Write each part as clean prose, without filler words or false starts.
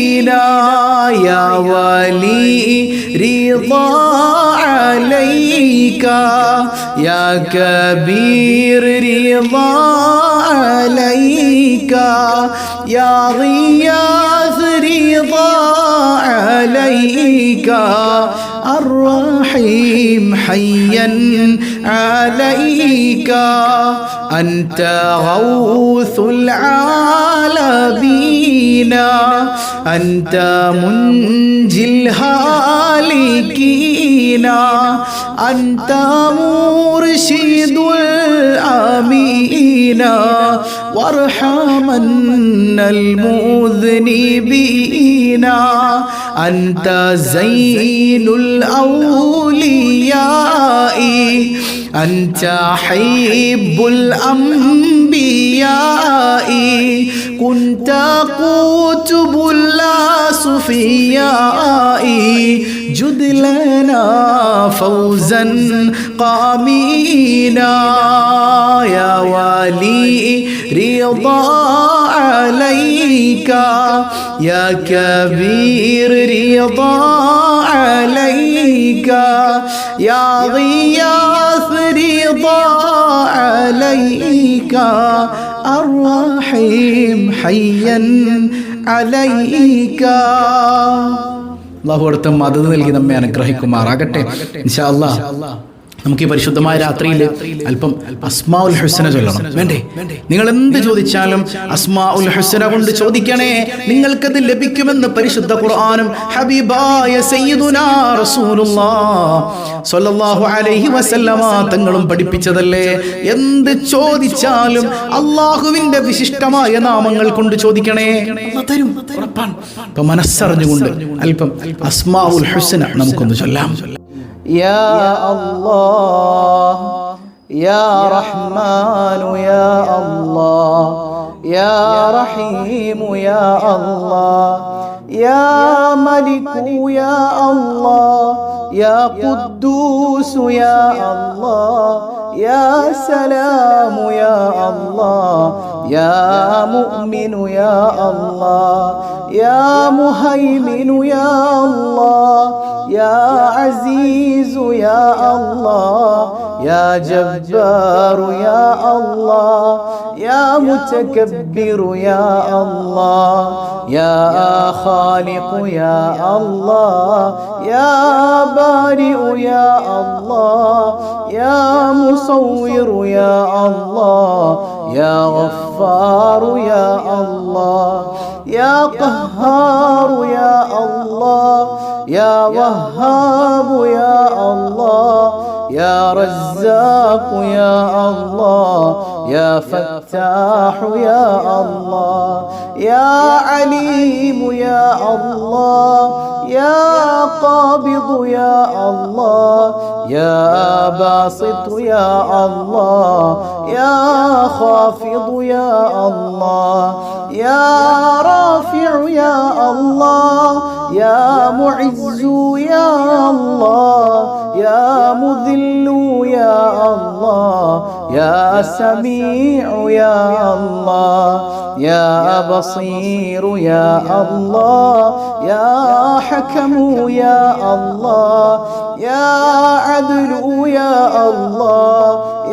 يا ولي رضا عليك يا كبير رضا عليك يا غياث رضا عليك الرحيم حيا عليك أنت غوث العالمين أنت منجي الهالكين أنت مرشد الآمين وارحمنا المذنبين أنت زين الأولياء أنت حب الأنبياء كنت قطب الأصفياء جد لنا فوزا قامينا يا ولي رضا عليك يا كبير رضا عليك يا غياث رضا عليك الرحيم حيا عليك. അല്ലാഹു അടുത്ത മദദ് നൽകി നമ്മെ അനുഗ്രഹിക്കുമാറാകട്ടെ ഇൻഷാ അല്ലാഹ്. നമുക്ക് ഈ പരിശുദ്ധമായ രാത്രിയിൽ അല്പം അസ്മാഉൽ ഹുസ്ന ചൊല്ലണം. വേണ്ടേ? നിങ്ങൾ എന്ത് ചോദിച്ചാലും അസ്മാഉൽ ഹുസ്ന കൊണ്ട് ചോദിക്കണേ, നിങ്ങൾക്കത് ലഭിക്കുമെന്ന് പരിശുദ്ധ ഖുർആനും ഹബീബായ സയ്യിദുനാ റസൂലുള്ളാഹ് സ്വല്ലല്ലാഹു അലൈഹി വസല്ലമ തങ്ങളും പഠിപ്പിച്ചതല്ലേ. എന്ത് ചോദിച്ചാലും അല്ലാഹുവിന്റെ വിശിഷ്ടമായ നാമങ്ങൾ കൊണ്ട് ചോദിക്കണേ, അല്ലാഹ് തരും, ഉറപ്പാണ്. അപ്പോൾ മനസ്സറിഞ്ഞുകൊണ്ട് അല്പം അസ്മാഉൽ ഹുസ്ന നമുക്കൊന്ന് ചൊല്ലാം. يا الله يا رحمن يا الله يا رحيم يا الله يا ملك يا الله يا قدوس يا الله يا سلام يا الله يا مؤمن يا الله يا مهيمن يا الله يا عزيز يا الله يا جبار يا الله يا متكبر يا الله يا خالق يا الله يا بارئ يا الله يا مصور يا الله يا غفار يا الله يا قهار يا الله يا وهاب يا الله يا رزاق يا الله يا فتاح يا الله يا عليم يا الله يا قابض يا الله يا باسط يا الله يا خافض يا الله يا رافع يا الله يا معز يا الله يا مذل يا الله يا سميع يا الله يا بصير يا الله يا حكم يا الله يا عدل يا الله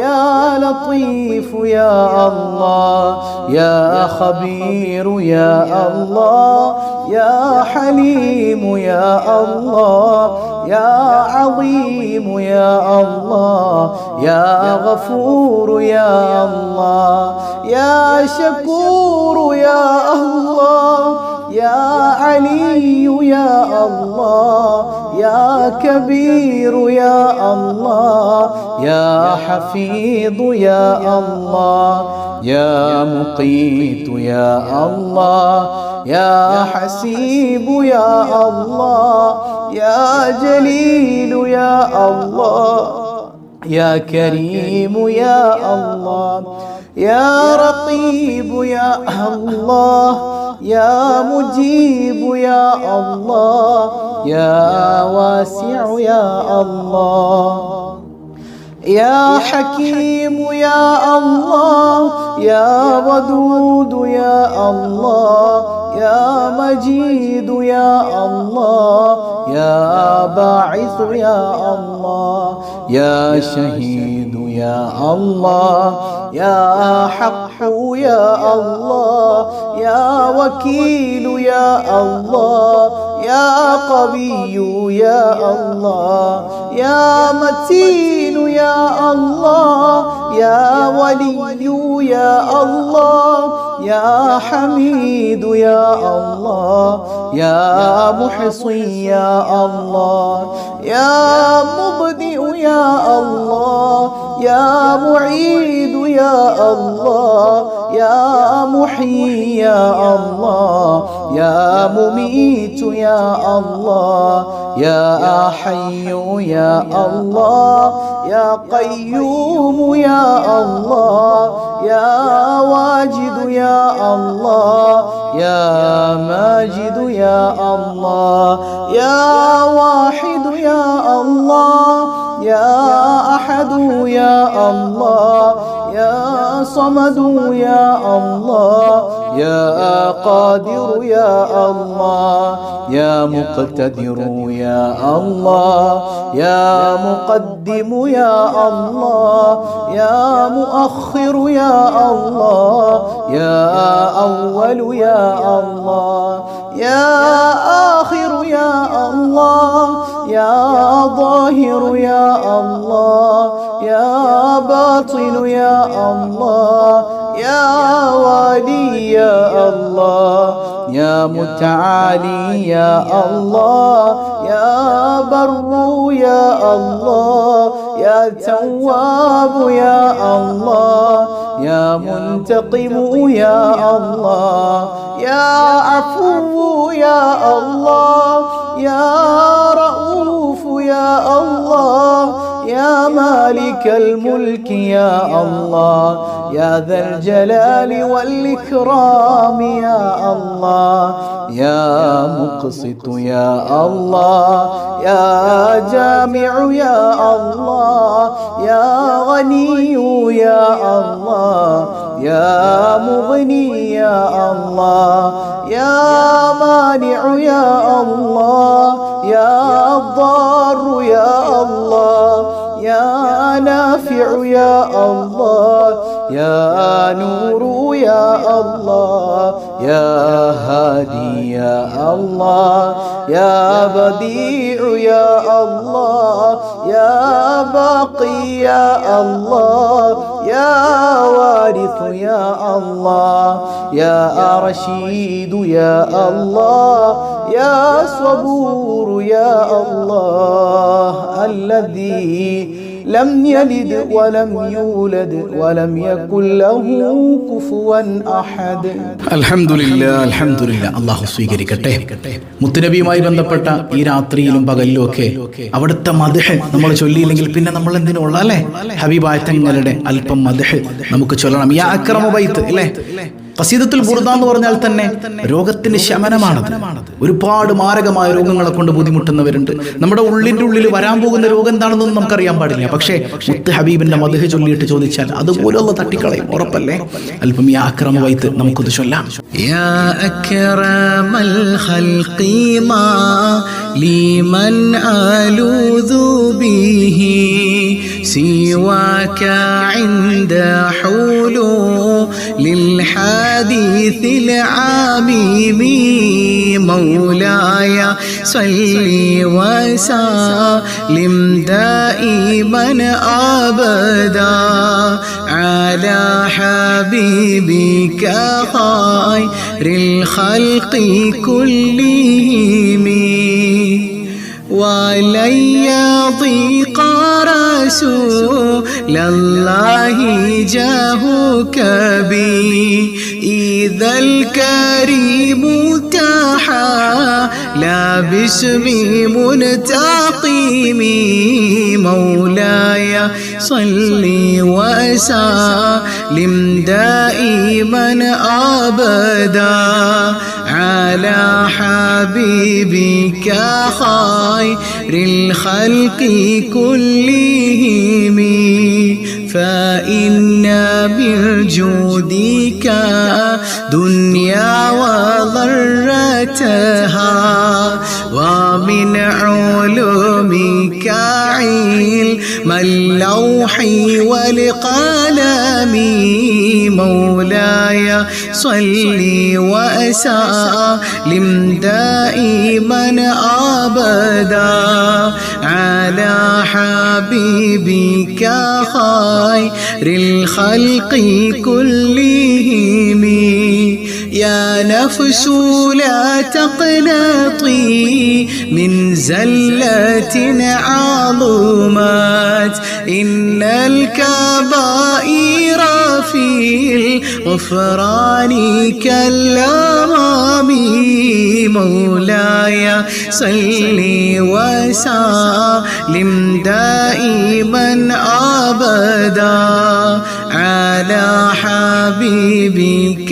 يا لطيف يا الله يا خبير يا الله يا حليم يا الله يا عظيم يا الله يا غفور يا الله يا شكور يا الله يا علي يا الله يا كبير يا الله يا حفيظ يا الله يا مقيت يا الله يا حسيب يا الله يا جليل يا الله يا كريم يا الله يا رقيب يا الله يا مجيب يا الله يا واسع يا الله يا حكيم يا الله يا ودود يا الله يا مجيد يا الله يا باعث يا الله يا شهيد يا الله يا حق يا الله يا وكيل يا الله يا قوي يا الله يا متين يا الله يا ولي يا الله يا حميد يا الله يا محصي يا الله يا مبدئ يا الله يا معيد يا الله يا محيي يا الله يا مميت يا الله يا حي يا الله يا قيوم يا الله يا واجد يا الله يا ماجد يا الله يا واحد يا الله يا أحد يا الله يا صمد يا الله يا قادر يا الله يا مقتدر يا الله يا مقدم يا الله يا مؤخر يا الله يا أول يا الله يا آخر يا الله يا ظاهر يا الله يا باطن يا الله يا والي يا الله يا متعالي يا الله يا بر يا الله يا تواب يا الله يا منتقم يا الله يا عفو يا الله يا رؤوف يا الله يا مالك الملك يا الله يا ذا الجلال والإكرام يا الله يا مقسط يا الله يا جامع يا الله يا غني يا الله يا مغني يا الله يا مانع يا الله يا ضار يا الله يا نافع يا الله يا نور يا الله يا هادي يا الله يا بديع يا الله يا باقي يا الله يا وارث يا الله يا رشيد يا الله يا صبور يا الله الذي لم يلد ولم يولد ولم يكن له كفوا أحد. അൽഹംദുലില്ലാ അല്ലാഹു സ്വീകരിക്കട്ടെ. മുത്തുനബിയുമായി ബന്ധപ്പെട്ട ഈ രാത്രിയിലും പകലിലും ഒക്കെ അവിടുത്തെ മദ്ഹ് നമ്മൾ ചൊല്ലിയില്ലെങ്കിൽ പിന്നെ നമ്മൾ എന്തിനുള്ള അല്ലേ? ഹബീബായ തങ്ങളുടെ അല്പം മദ്ഹ് നമുക്ക് ചൊല്ലണം. യാ അക്രമ ബൈത്ത് അല്ലേ? ഖസീദത്തുൽ ബുർദ എന്ന് പറഞ്ഞാൽ തന്നെ രോഗത്തിന് ശമനമാണ്. ഒരുപാട് മാരകമായ രോഗങ്ങളെ കൊണ്ട് ബുദ്ധിമുട്ടുന്നവരുണ്ട്. നമ്മുടെ ഉള്ളിൻ്റെ ഉള്ളിൽ വരാൻ പോകുന്ന രോഗം എന്താണെന്നൊന്നും നമുക്കറിയാൻ പാടില്ല. പക്ഷേ മുത്ത് ഹബീബിന്റെ മദ്ഹ് ചൊല്ലിയിട്ട് ചോദിച്ചാൽ അതുപോലുള്ള തട്ടിക്കളയും, ഉറപ്പല്ലേ? അല്പം യാ അക്രമ ബൈത്ത് നമുക്കൊന്ന് ചൊല്ലാം. യാ അക്രമൽ ഖൽഖി മാ ലിമൻ അലൂദു ബിഹി സിവാക ഇൻദ ഹുലൂലിൽ حديث العميم مولاي صل وسلم دائما أبدا على حبيبك خير الخلق كلهم ولن يضيق رسول الله جاهك بي إذا الكريم تحالى باسم منتقم مولاي صل وسلم دائما أبدا على حبيبك خير الخلق كلهم فإن من جودك دنيا وضرتها ومن علومك علم اللوح والقلم مولاي صل وسلم دائما أبدا على حبيبك خير الخلق كلهم يا نفس لا تقنطي من زلة عظمت إن الكبائر في الغفران كالأمام مولاي صل وسلم دائما أبدا على حبيبك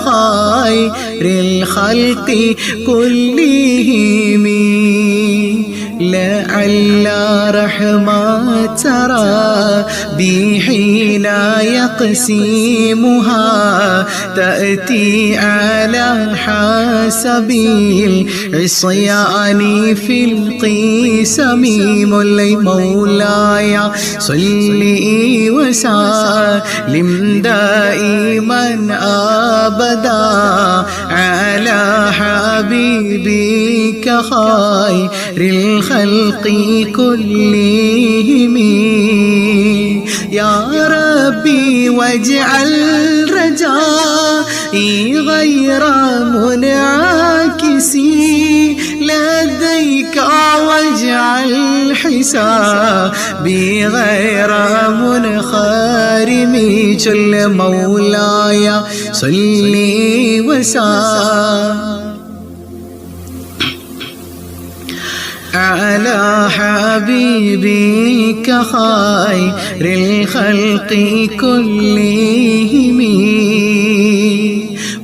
خير الخلق كلهم لعل رحمة ربي حين يقسمها تأتي على حسب العصيان في القسم مولاي صل وسلم دائما أبدا على حبيبك خير الخلق كلهم يا ربي واجعل رجائي غير منعكس لديك واجعل حسابي غير منخرم جل مولاي صل وسلم على حبيبك خير الخلق كلهم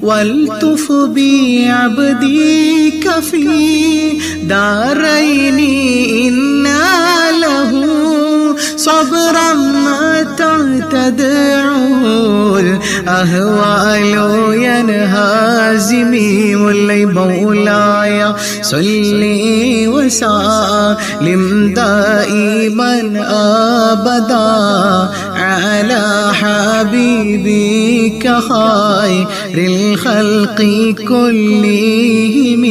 والتف بعبدك في دارين إن له صبرا متى تدعو الأهوال ينهزم مولاي صل وسلم دائما أبدا على حبيبك خير الخلق كلهم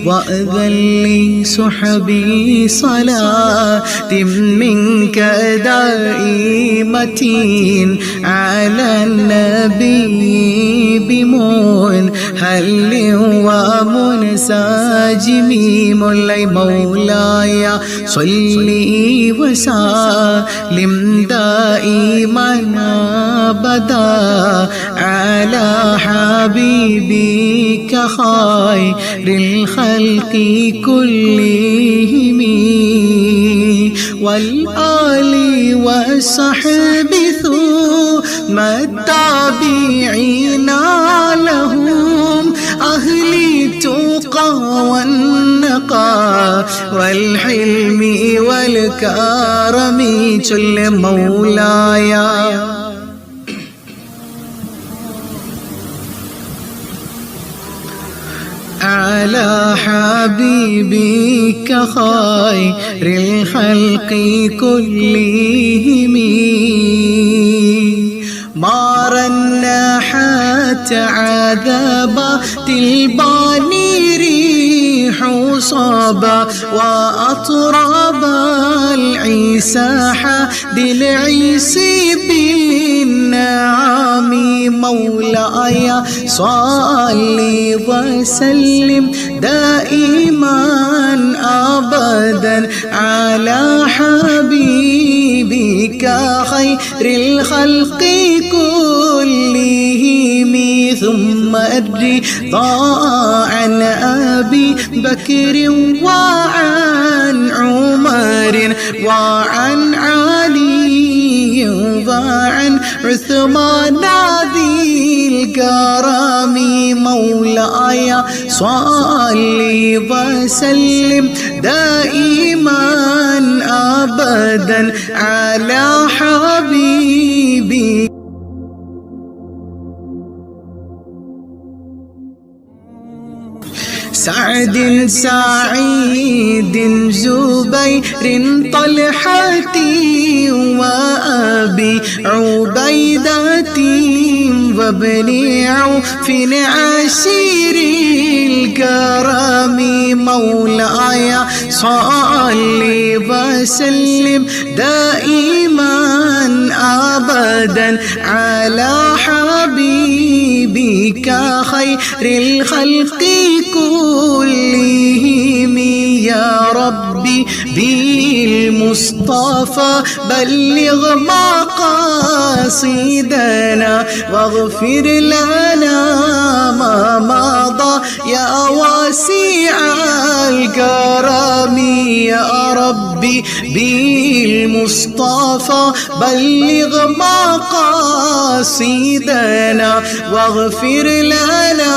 وأذن لصحبي صلاة منك دائمة على النبي بمنهل ومنسجم مولاي صل وسلم دائما أبدا على حبيبك خير الخلق كلهم والآل والصحب ثم التابعين لهم أهل التقى والنقى والحلم والكرم جل مولاي على حبيبك خير الخلق كلهم ما رنحت عذابات الباني ريح صابا وأطرب العساح بالعيسي بالنعم مولاي صل وسلم دائما أبدا على حبيبك خير الخلق كلهم ثم الرضا عن أبي بكر وعن عمر وعن علي وعن عثمان ذي الكرم مولاي صل وسلم دائما أبدا على حبيبك حبيبي سعد سعيد زبير طلحة وأبي عبيدة وابن عوف عشير الكرم مولاي صل وسلم دائما أبدا على حبيبك خير الخلق كلهم يا ربي بالمصطفى بلغ مقاصدنا واغفر لنا ما مضى يا واسع الكرم يا ربي بالمصطفى بلغ مقاصدنا واغفر لنا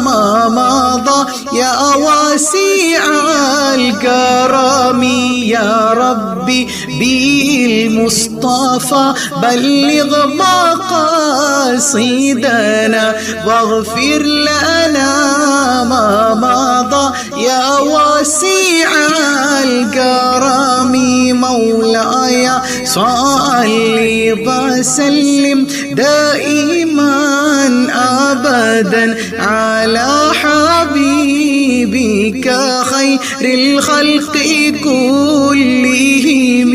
ما مضى يا واسع الكرم يا ربي بالمصطفى بلغ مقاصدنا واغفر لنا ما مضى يا واسع الكرم مولاي صل وسلم دائما أبدا على حبيبك خير الخلق كلهم.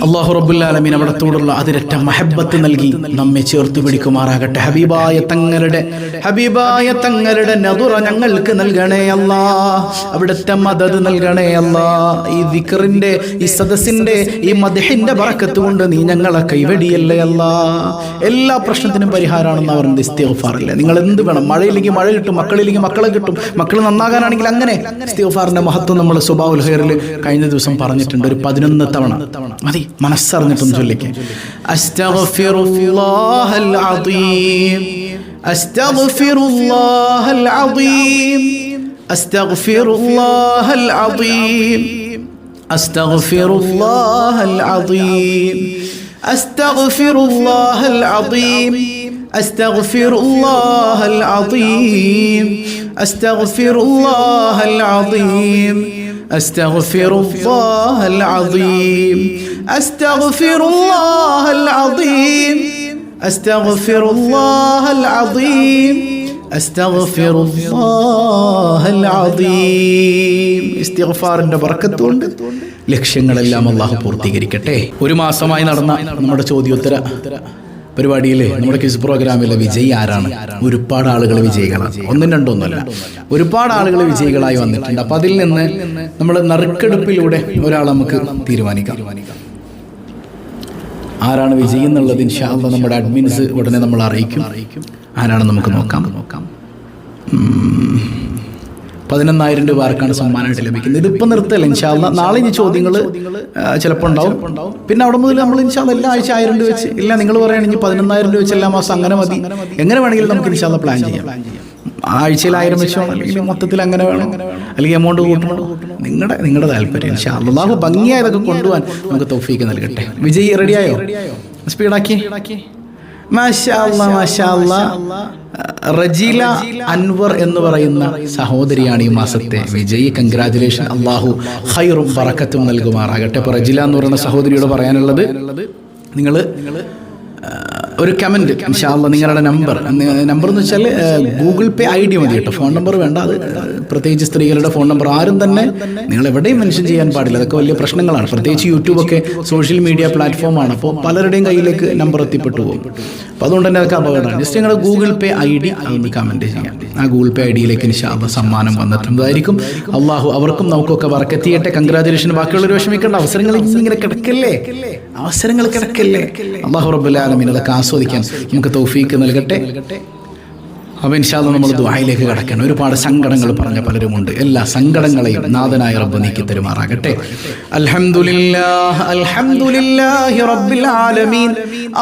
അല്ലാഹു റബ്ബുൽ ആലമീൻ അവിടത്തോടുള്ള അതിരറ്റ മഹബ്ബത്ത് നൽകി നമ്മെ ചേർത്ത് പിടിക്കുമാറാകട്ടെ. ഹബീബായ തങ്ങളുടെ നദുറ ഞങ്ങൾക്ക് നൽകണേ അല്ലാ. അവിടുത്തെ മദദ് നൽകണേ അല്ലാ. ഈ ദിക്റിന്റെ ഈ സദസ്സിന്റെ ഈ മദ്ഹിന്റെ ബറക്കത്ത് കൊണ്ട് നീ ഞങ്ങളെ കൈവടിയല്ലേ അല്ലാ. എല്ലാ പ്രശ്നത്തിനും പരിഹാരമാണെന്ന് അവർ ഇസ്തിഗ്ഫാറില്ലേ. നിങ്ങൾ എന്ത് വേണം, മഴയില്ലെങ്കിൽ മഴ കിട്ടും, മക്കളില്ലെങ്കിൽ മക്കളെ കിട്ടും, മക്കൾ നന്നാകാനാണെങ്കിൽ അങ്ങനെ. ഇസ്തിഗ്ഫാറിന്റെ മഹത്വം നമ്മൾ സ്വഭാവുൽ ഖൈറിൽ കഴിഞ്ഞ ദിവസം പറഞ്ഞിട്ടുണ്ട്, ഒരു 11 തവണ മതി, മനസ്സറിഞ്ഞിട്ടൊന്ന് ചൊല്ലിക്കേ. അസ്തഗ്ഫിറുല്ലാഹൽ അദീം അസ്തഗ്ഫിറുല്ലാഹൽ അദീം അസ്തഗ്ഫിറുല്ലാഹൽ അദീം അസ്തഗ്ഫിറുല്ലാഹൽ അദീം അസ്തഗ്ഫിറുല്ലാഹൽ അദീം അസ്തഗ്ഫിറുല്ലാഹൽ അദീം അസ്തഗ്ഫിറുല്ലാഹൽ അദീം أستغفر الله العظيم أستغفر الله العظيم أستغفر الله العظيم أستغفر الله العظيم. ഇസ്തിഗ്ഫാറിന്റെ ബർക്കത്ത് കൊണ്ട് ലക്ഷ്യങ്ങളെല്ലാം അല്ലാഹു പൂർത്തീകരിക്കട്ടെ. ഒരു മാസമായി നടന്ന നമ്മുടെ ചോദ്യോത്തര പരിപാടിയിൽ, നമ്മുടെ ക്വിസ് പ്രോഗ്രാമിലെ വിജയി ആരാണ്? ഒരുപാട് ആളുകൾ വിജയികളാണ്, ഒന്നും രണ്ടൊന്നുമല്ല, ഒരുപാട് ആളുകൾ വിജയികളായി വന്നിട്ടുണ്ട്. അപ്പം അതിൽ നിന്ന് നമ്മൾ നറുക്കെടുപ്പിലൂടെ ഒരാൾ നമുക്ക് തീരുമാനിക്കാം ആരാണ് വിജയി എന്നുള്ളത്. ഇൻഷാ അല്ലാഹ് നമ്മുടെ അഡ്മിൻസ് ഉടനെ നമ്മൾ അറിയിക്കും ആരാണെന്ന് നമുക്ക് നോക്കാം. 11,000 രൂപ ആർക്കാണ് സമ്മാനമായിട്ട് ലഭിക്കുന്നത്. ഇതിപ്പോൾ നിർത്തല്ല, ഇൻഷാ അല്ലാഹ് നാളെ ഈ ചോദ്യങ്ങൾ ചിലപ്പോൾ ഉണ്ടാവും. പിന്നെ അവിടെ മുതൽ നമ്മൾ ഇൻഷാ അല്ലാഹ് എല്ലാ ആഴ്ച 1000 രൂപ വെച്ച്, ഇല്ല നിങ്ങൾ പറയുകയാണെങ്കിൽ 11,000 രൂപ വെച്ച് എല്ലാ മാസം അങ്ങനെ മതി, എങ്ങനെ വേണമെങ്കിലും നമുക്ക് ഇൻഷാ അല്ലാഹ് പ്ലാൻ ചെയ്യാം. ആഴ്ചയിൽ 1000 വെച്ച് വേണം, അല്ലെങ്കിൽ മൊത്തത്തിൽ അങ്ങനെ വേണം, അല്ലെങ്കിൽ എമൗണ്ട് കൂട്ടണം, നിങ്ങളുടെ താല്പര്യം. ഇൻഷാ അല്ലാഹ് അല്ലാഹു ഭംഗിയായതൊക്കെ കൊണ്ടുപോകാൻ നമുക്ക് തൗഫീക്ക് നൽകട്ടെ. വിജയ് റെഡിയായോ? സ്പീഡാക്കി. മാഷാ അല്ലാഹ് മാഷാ അല്ലാഹ്. റജീല അൻവർ എന്ന് പറയുന്ന സഹോദരിയാണ് ഈ മാസത്തെ വിജയി. കൺഗ്രാജുലേഷൻ. അല്ലാഹു ഖൈറും ബറക്കത്തും നൽകുമാറാകട്ടെ. അപ്പോൾ റജീല എന്ന് പറയുന്ന സഹോദരിയോട് പറയാനുള്ളത്, നിങ്ങൾ ഒരു കമൻറ്റ് ഇൻഷാ അല്ലാഹ് നിങ്ങളുടെ നമ്പർ എന്ന് വെച്ചാൽ ഗൂഗിൾ പേ ID മതി കേട്ടോ, ഫോൺ നമ്പർ വേണ്ട. അത് പ്രത്യേകിച്ച് സ്ത്രീകളുടെ ഫോൺ നമ്പർ ആരും തന്നെ നിങ്ങൾ എവിടെയും മെൻഷൻ ചെയ്യാൻ പാടില്ല, അതൊക്കെ വലിയ പ്രശ്നങ്ങളാണ്. പ്രത്യേകിച്ച് യൂട്യൂബൊക്കെ സോഷ്യൽ മീഡിയ പ്ലാറ്റ്ഫോമാണ്, അപ്പോൾ പലരുടെയും കയ്യിലേക്ക് നമ്പർ എത്തിപ്പെട്ടു പോകും. അപ്പോൾ അതുകൊണ്ട് തന്നെ അതൊക്കെ അപകടമാണ്. ജസ്റ്റ് നിങ്ങളുടെ ഗൂഗിൾ പേ ID അതൊന്ന് കമൻറ്റ് ചെയ്യാം. ആ ഗൂഗിൾ പേ IDയിലേക്ക് ഇൻഷാ അല്ലാഹ് സമ്മാനം വന്നിട്ടുണ്ടായിരിക്കും. അള്ളാഹു അവർക്കും നമുക്കൊക്കെ ബറക്കത്ത് ചെയ്യട്ടെ. കൺഗ്രാജുലേഷൻ. ബാക്കിയുള്ളവർ വിഷമിക്കേണ്ട, അവസരങ്ങൾ ഇങ്ങനെ കിടക്കല്ലേ, അല്ലാഹു റബ്ബുൽ ആലമീൻ അതൊക്കെ ആസ്വദിക്കാൻ നമുക്ക് തൗഫീക്ക് നൽകട്ടെ. അപ്പോൾ ഇൻഷാ അല്ലാഹ് നമ്മൾ ദുആയിലേക്ക് കടക്കണം. ഒരുപാട് സങ്കടങ്ങൾ പറഞ്ഞ പലരുമുണ്ട്, എല്ലാ സങ്കടങ്ങളെയും നാഥനായ റബ്ബ് നീക്കി തരുമാറാകട്ടെ. അൽഹംദുലില്ലാഹ് അൽഹംദുലില്ലാഹി റബ്ബിൽ ആലമീൻ.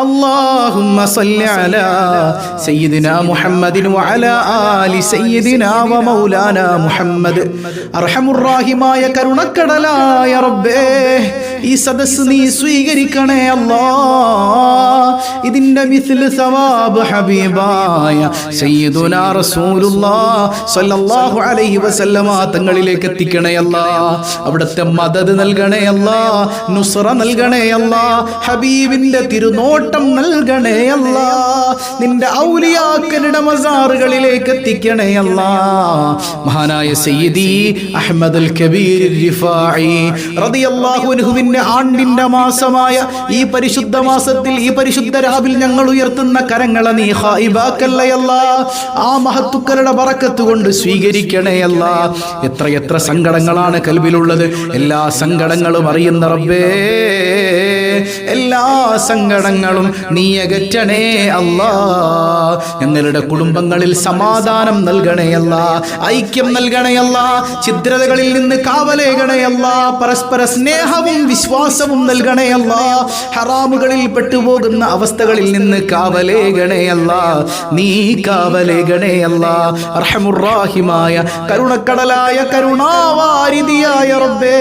അല്ലാഹുമ്മ സ്വല്ലി അലാ സയ്യിദിനാ മുഹമ്മദിൻ വഅലാ ആലി സയ്യിദിനാ വ മൗലാനാ മുഹമ്മദ്. അർഹമുർ റഹീമായ കരുണക്കടലായ റബ്ബേ, ഈ സദസ്സ് നീ സ്വീകരിക്കണേ അല്ലാ. ഇതിന്റെ മിസ്ല് സവാബ് ഹബീബായ സയ്യിദുനാ റസൂലുള്ളാഹ് സ്വല്ലല്ലാഹു അലൈഹി വസല്ലമ തങ്ങളിലേക്ക് എത്തിക്കണേ അല്ലാ. അവിടുത്തെ മദദ് നൽകണേ അല്ലാ, നുസ്റ നൽകണേ അല്ലാ, ഹബീബിന്റെ തിരുനോട്ടം നൽകണേ അല്ലാ, നിന്റെ ഔലിയാക്കളുടെ മസാറുകളിലേക്ക് എത്തിക്കണേ അല്ലാ. മഹാനായ സയ്യിദി അഹ്മദുൽ കബീർ റിഫാഇ റളിയല്ലാഹു അൻഹുവിന്റെ ആണ്ടിന്റെ മാസമായ ഈ പരിശുദ്ധ മാസത്തിൽ, ഈ പരിശുദ്ധ രാവിൽ ഞങ്ങൾ ഉയർത്തുന്ന കരങ്ങളെ നീ ഖായിബാക്കല്ലേ അല്ലാ. ആ മഹത്തുക്കളുടെ ബറക്കത്ത് കൊണ്ട് സ്വീകരിക്കണേ അല്ലാ. എത്ര സങ്കടങ്ങളാണ് കൽബിലുള്ളത്, എല്ലാ സങ്കടങ്ങളും അറിയുന്ന റബ്ബേ, എല്ലാ സങ്കടങ്ങളും നീ അകറ്റണേ അല്ലാ. ഞങ്ങളുടെ കുടുംബങ്ങളിൽ സമാധാനം നൽകണേ അല്ലാ, ഐക്യം നൽകണേ അല്ലാ, ഛിദ്രതകളിൽ നിന്ന് കാവലേകണേ അല്ലാ, പരസ്പര സ്നേഹവും വിശ്വാസവും നൽകണേ അല്ലാ, ഹറാമുകളിൽ പെട്ടുപോകുന്ന അവസ്ഥകളിൽ നിന്ന് കാവലേകണേ അല്ലാ, നീ കാവലേകണേ അല്ലാ. അർഹമുർ-റഹീമായ കരുണക്കടലായ കരുണാവാരിധിയായ റബ്ബേ,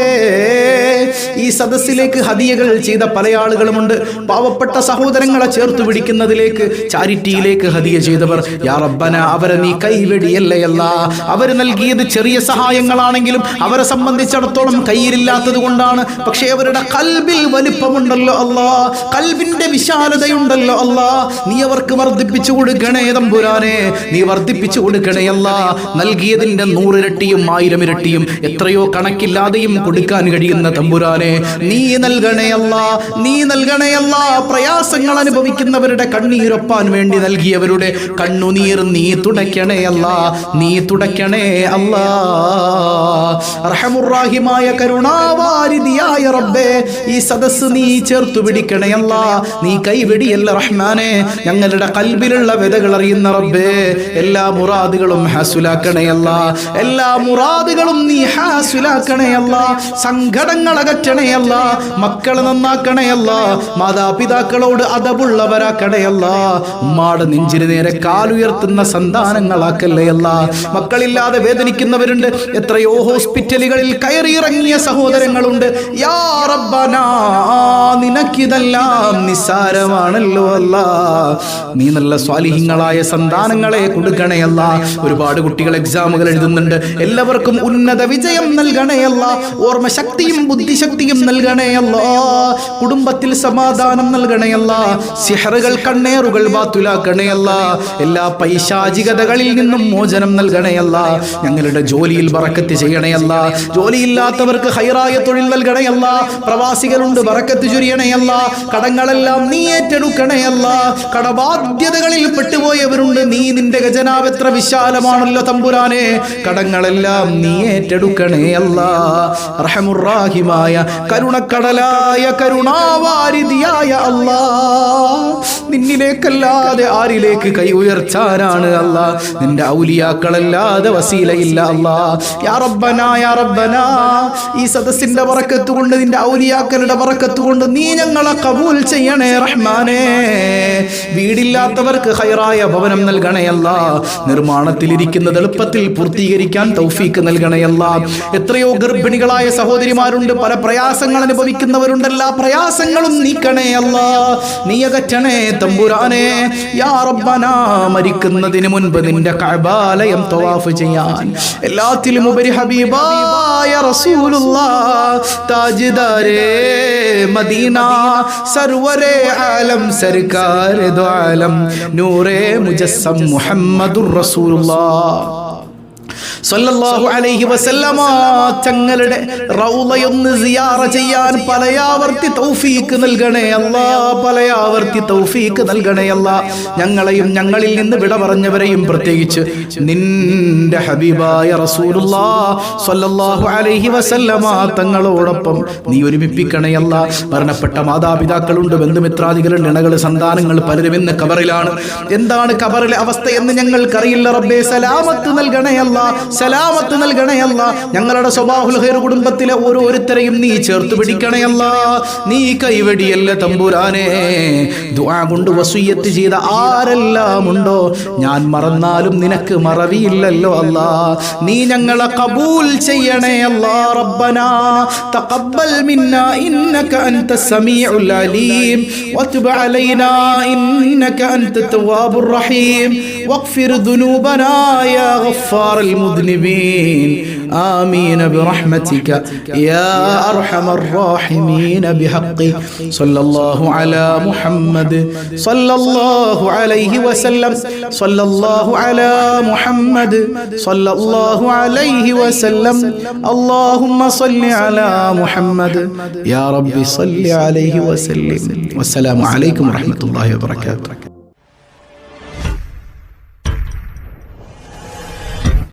ഈ സദസ്സിലേക്ക് ഹദിയകൾ ചെയ്ത പല ആളുകളുമുണ്ട്. പാവപ്പെട്ട സഹോദരങ്ങളെ ചേർത്ത് പിടിക്കുന്നതിലേക്ക്, ചാരിറ്റിയിലേക്ക് ഹദിയ ചെയ്തവർ, യാ റബ്ബന അവരെ നീ കൈവെടിയല്ലേ അല്ലാ. അവർ നൽകിയത് ചെറിയ സഹായങ്ങളാണെങ്കിലും അവരെ സംബന്ധിച്ചിടത്തോളം കയ്യിലില്ലാത്തത് കൊണ്ടാണ്. പക്ഷേ അവരുടെ കൽബിൽ വലിപ്പമുണ്ടല്ലോ അല്ലാ, കൽബിന്റെ വിശാലതയുണ്ടല്ലോ അല്ലാ. നീ അവർക്ക് വർദ്ധിപ്പിച്ചു കൊടുക്കണേ തമ്പുരാനെ, നീ വർദ്ധിപ്പിച്ചു കൊടുക്കണേ അല്ലാ. നൽകിയതിന്റെ 100 ഇരട്ടിയും 1000 ഇരട്ടിയും എത്രയോ കണക്കില്ലാതെയും കൊടുക്കാൻ കഴിയുന്ന തമ്പുരാനെ, നീ നൽകണേ അല്ലാ, നീ നൽകണേ അല്ലാ. പ്രയാസങ്ങൾ അനുഭവിക്കുന്നവരുടെ കണ്ണീരൊപ്പാൻ വേണ്ടി നൽകിയവരുടെ കണ്ണുനീർ നീ തുടയ്ക്കണേ അല്ലാ, നീ തുടയ്ക്കണേ അല്ലാ. റഹമുർ-റഹീമായ കരുണാവാരിധിയായ റബ്ബേ, ഈ സദസ്സ് നീ ചേർത്തു പിടിക്കണേ അല്ലാ, നീ കൈവെടിയല്ല റഹ്മാനെ. ഞങ്ങളുടെ കൽബിലുള്ള വ്യതകൾ അറിയുന്ന റബ്ബേ, എല്ലാ മുറാദുകളും ഹാസുലാക്കണേ അല്ലാ, എല്ലാ മുറാദുകളും നീ ഹാസുലാക്കണേ അല്ലാ. സങ്കടങ്ങൾ അകറ്റണേ അല്ലാ, മക്കളെ നന്നാക്കണേ അല്ലാ, മാതാപിതാക്കളോട് അദബുള്ളവരാക്കണേ അല്ലാ. ഉമ്മാടെ നെഞ്ചിന് നേരെ കാലുയർത്തുന്ന സന്താനങ്ങളാക്കല്ലേ അല്ലാ. മക്കളില്ലാതെ വേദനിക്കുന്നവരുണ്ട്, എത്രയോ ഹോസ്പിറ്റലുകളിൽ കയറിയിറങ്ങിയ സഹോദരങ്ങളുണ്ട്. യാ റബ്ബനാ, നിനക്കിതെല്ലാം നിസ്സാരമാണല്ലോ അല്ലാ. നീ നല്ല സ്വാലിഹീങ്ങളായ സന്താനങ്ങളെ കൊടുക്കണേ അല്ലാ. ഒരുപാട് കുട്ടികൾ എക്സാമുകൾ എഴുതുന്നുണ്ട്, എല്ലാവർക്കും ഉന്നത വിജയം നൽകണേ അല്ലാ. ഓർമ്മശക്തിയും ബുദ്ധിശക്തിയും നൽകണേ അല്ലാ. കുടുംബത്തിൽ സമാധാനം നൽകണേ അല്ലാ. സിഹറുകൾ കണ്ണേറുകൾ ബാത്തുലാക്കണേ അല്ലാ. എല്ലാ പൈശാചികതകളിൽ നിന്നും മോചനം നൽകണേ അല്ലാ. ഞങ്ങളുടെ ജോലിയിൽ ബറക്കത്ത് ചെയ്യണേ അല്ലാ. ജോലിയില്ലാത്തവർക്ക് ഹൈറായ തൊഴിൽ നൽകണേ അല്ലാ. പ്രവാസികളുണ്ട്, ബറക്കത്ത് ചൊരിയണേ അല്ലാ. കടങ്ങളെല്ലാം നീ ഏറ്റെടുക്കണേ അല്ലാ. കടബാധ്യതകളിൽ പെട്ടുപോയവരുണ്ട്, നീ നിന്റെ ഖജനാവ് എത്ര വിശാലമാണല്ലോ തമ്പുരാനെ, കടങ്ങളെല്ലാം നീ ഏറ്റെടുക്കണേ അല്ലാ. റഹമുർ-റഹീമായ കരുണക്കടലായ കരുണാവാരിധിയായ അല്ലാ, നിന്നിലേക്കല്ലാതെ ആരിലേക്ക് കൈ ഉയർത്താനാണ് അല്ലാ. നിന്റെ ഔലിയാക്കളല്ലാതെ വസീലയില്ല അല്ലാ. യാ റബ്ബനാ, യാ റബ്ബനാ, ഈ സദസ്സിന്റെ ബറക്കത്ത് കൊണ്ട്, നിന്റെ ഔലിയാക്കളുടെ ബറക്കത്ത് കൊണ്ട് നീ ഞങ്ങളെ കബൂൽ ചെയ്യണേ റഹ്മാനേ. വീടില്ലാത്തവർക്ക് ഹൈറായ ഭവനം നൽകണേ അല്ലാ. നിർമ്മാണത്തിലിരിക്കുന്നത് എളുപ്പത്തിൽ പൂർത്തീകരിക്കാൻ തൗഫീക്ക് നൽകണേ അല്ലാ. എത്രയോ ഗർഭിണികളായ സഹോദരിമാരുണ്ട്, പല പ്രയാസങ്ങൾ അനുഭവിക്കുന്നവരുണ്ട്, എല്ലാ പ്രയാസങ്ങളും നീക്കണേ അല്ലാ, നീ അകറ്റണേ തമ്പുരാനെ. യാ റബ്ബനാ, മരിക്കുന്നതിന് മുൻപ് നിന്റെ കഅബാലയം തവാഫ് ചെയ്യാൻ, എല്ലാത്തിലും ഉപരി ഹബീബായ റസൂലുള്ളാഹ് താജ്ദാരേ മദീന, സർവരേ ആലം സർക്കാർ ദോ ആലം, നൂറേ മുജസ്സം മുഹമ്മദുർ റസൂലുള്ളാഹ് സല്ലല്ലാഹു അലൈഹി വസല്ലമ തങ്ങളുടെ റൗളയൊന്ന് സിയാറ ചെയ്യാൻ പലയാവർത്തി തൗഫീക്ക് നൽകണേ അല്ലാ, പലയാവർത്തി തൗഫീക്ക് നൽകണേ അല്ലാ. ഞങ്ങളെയും ഞങ്ങളിൽ നിന്ന് വിട പറഞ്ഞവരെയും പ്രത്യേകിച്ച് നിന്റെ ഹബീബായ റസൂലുള്ളാഹ് സല്ലല്ലാഹു അലൈഹി വസല്ലമ തങ്ങളോടൊപ്പം നീ ഒരുമിപ്പിക്കണേ അല്ലാ. മരണപ്പെട്ട മാതാപിതാക്കളുണ്ട്, ബന്ധുമിത്രാദികളുണ്ട്, ഇണകൾ, സന്താനങ്ങൾ പലരും ഇന്ന് ഖബറിലാണ്. എന്താണ് ഖബറിലെ അവസ്ഥ എന്ന് ഞങ്ങൾക്കറിയില്ല റബ്ബേ, സലാമത്ത് നൽകണേ അല്ലാ, സലാമത്ത് നൽകണേ അല്ലാ. ഞങ്ങളുടെ സ്വബാഹുൽ ഖൈർ കുടുംബത്തിലെ ഓരോരുത്തരെയും നീ ചേർത്ത് പിടിക്കണേ അല്ലാ. നീ കൈവടിയല്ല തമ്പുരാനെ. ദുആ കൊണ്ട് വസിയ്യത്ത് ചെയ്ത ആരെല്ലാം ഉണ്ടോ, ഞാൻ മറന്നാലും നിനക്ക് മറവിയില്ലല്ലോ അല്ലാ. നീ ഞങ്ങളെ ഖബൂൽ ചെയ്യണേ അല്ലാ. റബ്ബനാ തഖബ്ബൽ മിന്നാ ഇന്നക അൻതസ് സമീഉൽ അലീം വതുബ് അലൈനാ ഇന്നക അൻതത് തവ്വാബുർ റഹീം വഗ്ഫിർ ദുനൂബനാ യാ ഗഫാറൽ മുദ്നിബീൻ. آمين برحمتك يا أرحم الراحمين بحق صلى الله على محمد صلى الله عليه وسلم صلى الله على محمد صلى الله عليه وسلم اللهم صل على محمد يا رب صل عليه وسلم. والسلام عليكم ورحمة الله وبركاته.